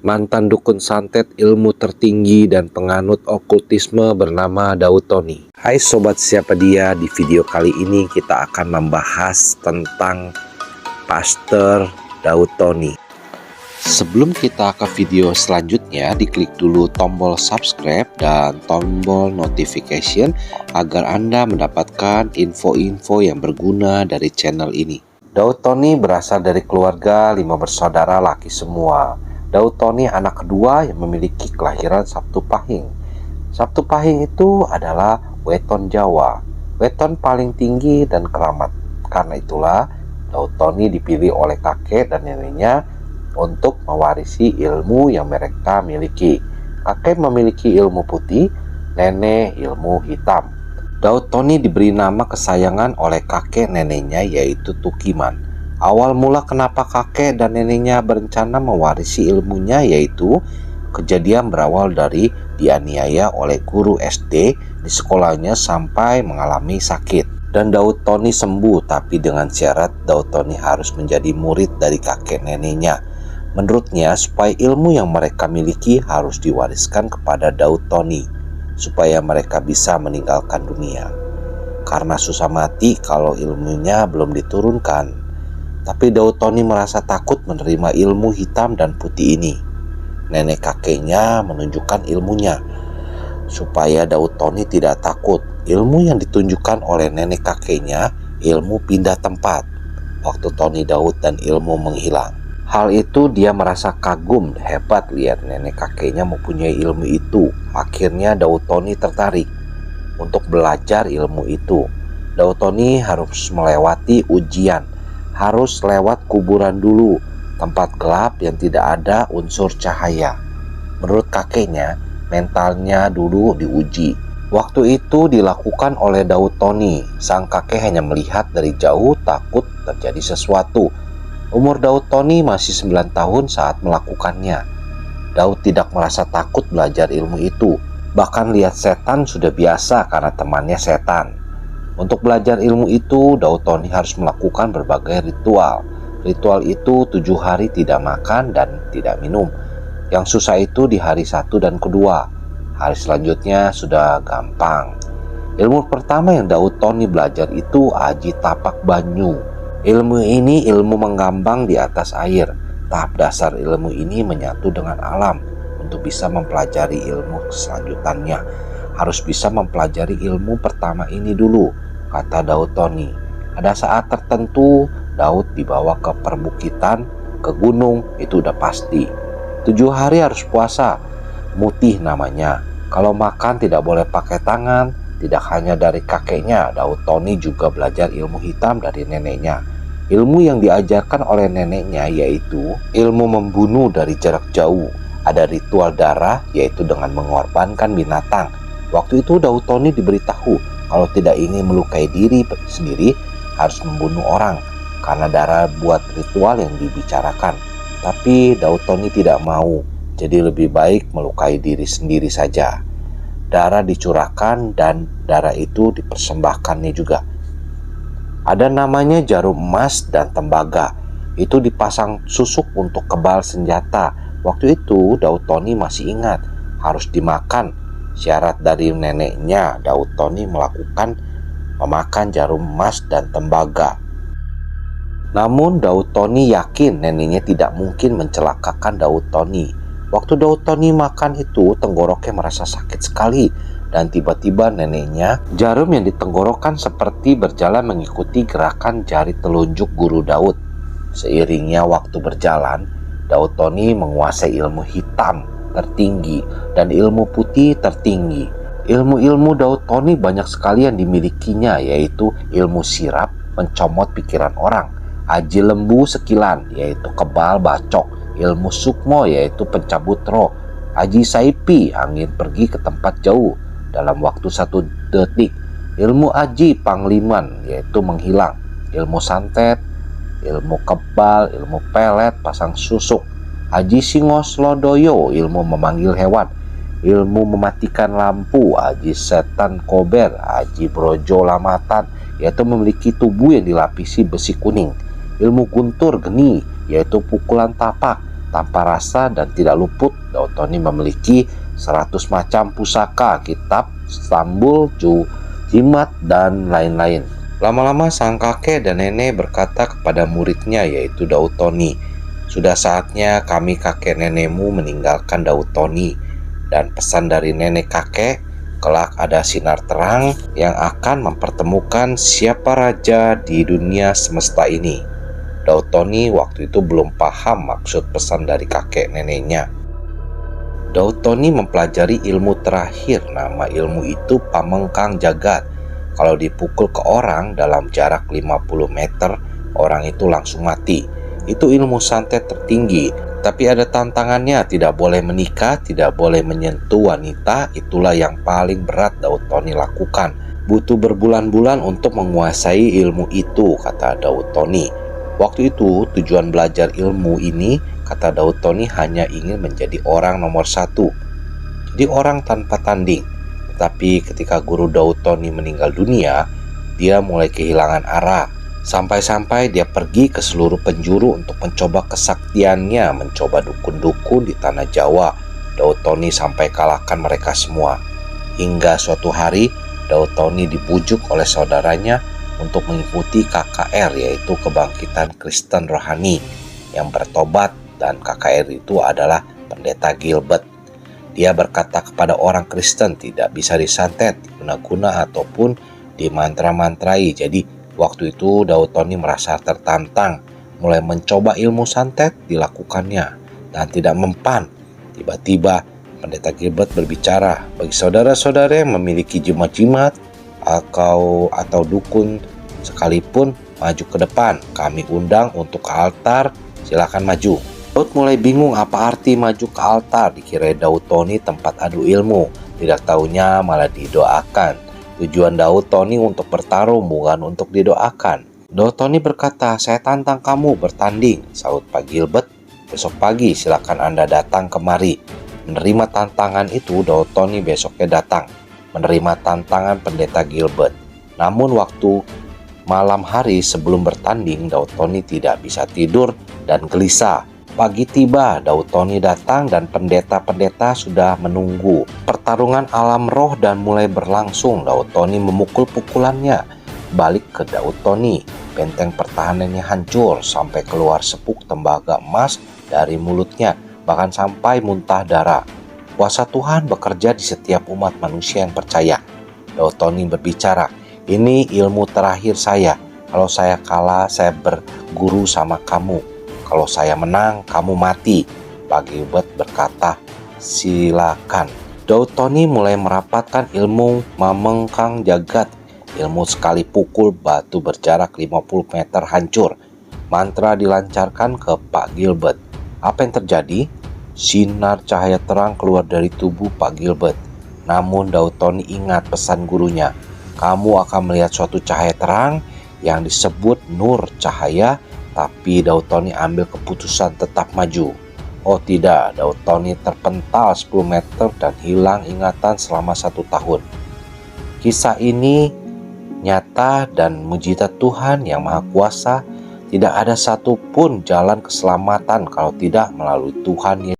mantan dukun santet ilmu tertinggi dan penganut okultisme bernama Daud Tony. Hai sobat siapa dia, di video kali ini kita akan membahas tentang Pastor Daud Tony. Sebelum kita ke video selanjutnya, diklik dulu tombol subscribe dan tombol notification agar Anda mendapatkan info-info yang berguna dari channel ini. Daud Tony berasal dari keluarga 5 bersaudara laki semua. Daud Tony anak kedua yang memiliki kelahiran Sabtu Pahing. Sabtu Pahing itu adalah weton Jawa, weton paling tinggi dan keramat. Karena itulah Daud Tony dipilih oleh kakek dan neneknya untuk mewarisi ilmu yang mereka miliki. Kakek memiliki ilmu putih, nenek ilmu hitam. Daud Tony diberi nama kesayangan oleh kakek neneknya yaitu Tukiman. Awal mula kenapa kakek dan neneknya berencana mewarisi ilmunya yaitu kejadian berawal dari dianiaya oleh guru SD di sekolahnya sampai mengalami sakit. Dan Daud Tony sembuh, tapi dengan syarat Daud Tony harus menjadi murid dari kakek neneknya. Menurutnya, supaya ilmu yang mereka miliki harus diwariskan kepada Daud Tony, supaya mereka bisa meninggalkan dunia. Karena susah mati kalau ilmunya belum diturunkan. Tapi Daud Tony merasa takut menerima ilmu hitam dan putih ini. Nenek kakeknya menunjukkan ilmunya, supaya Daud Tony tidak takut. Ilmu yang ditunjukkan oleh nenek kakeknya, ilmu pindah tempat. Waktu Tony Daud dan ilmu menghilang. Hal itu dia merasa kagum, hebat lihat nenek kakeknya mempunyai ilmu itu. Akhirnya Daud Tony tertarik untuk belajar ilmu itu. Daud Tony harus melewati ujian, harus lewat kuburan dulu, tempat gelap yang tidak ada unsur cahaya. Menurut kakeknya, mentalnya dulu diuji. Waktu itu dilakukan oleh Daud Tony. Sang kakek hanya melihat dari jauh, takut terjadi sesuatu. Umur Daud Tony masih 9 tahun saat melakukannya. Daud tidak merasa takut belajar ilmu itu. Bahkan lihat setan sudah biasa karena temannya setan. Untuk belajar ilmu itu, Daud Tony harus melakukan berbagai ritual. Ritual itu 7 hari tidak makan dan tidak minum. Yang susah itu di hari 1 dan kedua. Hari selanjutnya sudah gampang. Ilmu pertama yang Daud Tony belajar itu Aji Tapak Banyu. Ilmu ini ilmu menggambang di atas air. Tahap dasar ilmu ini menyatu dengan alam. Untuk bisa mempelajari ilmu selanjutannya, harus bisa mempelajari ilmu pertama ini dulu, kata Daud Tony. Ada saat tertentu Daud dibawa ke perbukitan, ke gunung, itu udah pasti. 7 hari harus puasa, mutih namanya. Kalau makan tidak boleh pakai tangan. Tidak hanya dari kakeknya, Daud Tony juga belajar ilmu hitam dari neneknya. Ilmu yang diajarkan oleh neneknya yaitu ilmu membunuh dari jarak jauh. Ada ritual darah yaitu dengan mengorbankan binatang. Waktu itu Daud Tony diberitahu kalau tidak ingin melukai diri sendiri harus membunuh orang karena darah buat ritual yang dibicarakan. Tapi Daud Tony tidak mau, jadi lebih baik melukai diri sendiri saja. Darah dicurahkan dan darah itu dipersembahkannya juga. Ada namanya jarum emas dan tembaga. Itu dipasang susuk untuk kebal senjata. Waktu itu Daud Tony masih ingat harus dimakan. Syarat dari neneknya, Daud Tony memakan jarum emas dan tembaga. Namun Daud Tony yakin neneknya tidak mungkin mencelakakan Daud Tony. Waktu Daud Tony makan itu, tenggoroknya merasa sakit sekali. Dan tiba-tiba neneknya, jarum yang ditenggorokan seperti berjalan mengikuti gerakan jari telunjuk guru Daud. Seiringnya waktu berjalan, Daud Tony menguasai ilmu hitam tertinggi dan ilmu putih tertinggi. Ilmu-ilmu Daud Tony banyak sekali yang dimilikinya, yaitu ilmu sirap, mencomot pikiran orang, aji lembu sekilan, yaitu kebal bacok, ilmu sukmo, yaitu pencabut roh, aji saipi, angin pergi ke tempat jauh dalam waktu 1 detik, ilmu aji pangliman, yaitu menghilang, ilmu santet, ilmu kebal, ilmu pelet, pasang susuk, aji singos lodoyo, ilmu memanggil hewan, ilmu mematikan lampu, aji setan kober, aji brojo lamatan, yaitu memiliki tubuh yang dilapisi besi kuning, ilmu guntur geni, yaitu pukulan tapak tanpa rasa dan tidak luput, Daud-Toni memiliki 100 macam pusaka, kitab, stambul, jimat, dan lain-lain. Lama-lama sang kakek dan nenek berkata kepada muridnya yaitu Daud-Toni, "Sudah saatnya kami kakek nenekmu meninggalkan Daud-Toni, dan pesan dari nenek kakek, kelak ada sinar terang yang akan mempertemukan siapa raja di dunia semesta ini." Daud-Toni waktu itu belum paham maksud pesan dari kakek neneknya. Daud-Toni mempelajari ilmu terakhir, nama ilmu itu Pamengkang Jagat. Kalau dipukul ke orang dalam jarak 50 meter, orang itu langsung mati. Itu ilmu santet tertinggi, tapi ada tantangannya, tidak boleh menikah, tidak boleh menyentuh wanita. Itulah yang paling berat Daud-Toni lakukan. Butuh berbulan-bulan untuk menguasai ilmu itu, kata Daud-Toni. Waktu itu tujuan belajar ilmu ini, kata Daud-Toni, hanya ingin menjadi orang nomor 1. Jadi orang tanpa tanding. Tetapi ketika guru Daud-Toni meninggal dunia, dia mulai kehilangan arah. Sampai-sampai dia pergi ke seluruh penjuru untuk mencoba kesaktiannya, mencoba dukun-dukun di tanah Jawa. Daud-Toni sampai kalahkan mereka semua. Hingga suatu hari, Daud-Toni dibujuk oleh saudaranya untuk mengikuti KKR, yaitu Kebangkitan Kristen Rohani, yang bertobat, dan KKR itu adalah Pendeta Gilbert. Dia berkata kepada orang Kristen tidak bisa disantet, diguna-guna, ataupun dimantra-mantrai. Jadi waktu itu Daud-Toni merasa tertantang, mulai mencoba ilmu santet dilakukannya dan tidak mempan. Tiba-tiba Pendeta Gilbert berbicara, "Bagi saudara-saudara yang memiliki jimat-jimat atau dukun sekalipun, maju ke depan. Kami undang untuk ke altar, silakan maju." Daud mulai bingung apa arti maju ke altar. Dikira Daud-Toni tempat adu ilmu, tidak taunya malah didoakan. Tujuan Daud-Toni untuk bertarung, bukan untuk didoakan. Daud-Toni berkata, "Saya tantang kamu bertanding," sahut Pak Gilbert. "Besok pagi silakan Anda datang kemari." Menerima tantangan itu, Daud-Toni besoknya datang menerima tantangan Pendeta Gilbert. Namun waktu malam hari sebelum bertanding, Daud-Toni tidak bisa tidur dan gelisah. Pagi tiba, Daud-Toni datang dan pendeta-pendeta sudah menunggu. Pertarungan alam roh dan mulai berlangsung. Daud-Toni memukul pukulannya balik ke Daud-Toni. Benteng pertahanannya hancur sampai keluar sepuk tembaga emas dari mulutnya, bahkan sampai muntah darah. Kuasa Tuhan bekerja di setiap umat manusia yang percaya. Daud-Toni berbicara, "Ini ilmu terakhir saya. Kalau saya kalah, saya berguru sama kamu. Kalau saya menang, kamu mati." Pak Gilbert berkata, "Silakan." Daud-Toni mulai merapatkan ilmu Pamengkang Jagat. Ilmu sekali pukul batu berjarak 50 meter hancur. Mantra dilancarkan ke Pak Gilbert. Apa yang terjadi? Sinar cahaya terang keluar dari tubuh Pak Gilbert. Namun Daud-Toni ingat pesan gurunya, "Kamu akan melihat suatu cahaya terang yang disebut nur cahaya." Tapi Daud-Toni ambil keputusan tetap maju. Oh tidak, Daud-Toni terpental 10 meter dan hilang ingatan selama 1 tahun. Kisah ini nyata dan mujizat Tuhan yang Maha Kuasa. Tidak ada satupun jalan keselamatan kalau tidak melalui Tuhan Yesus.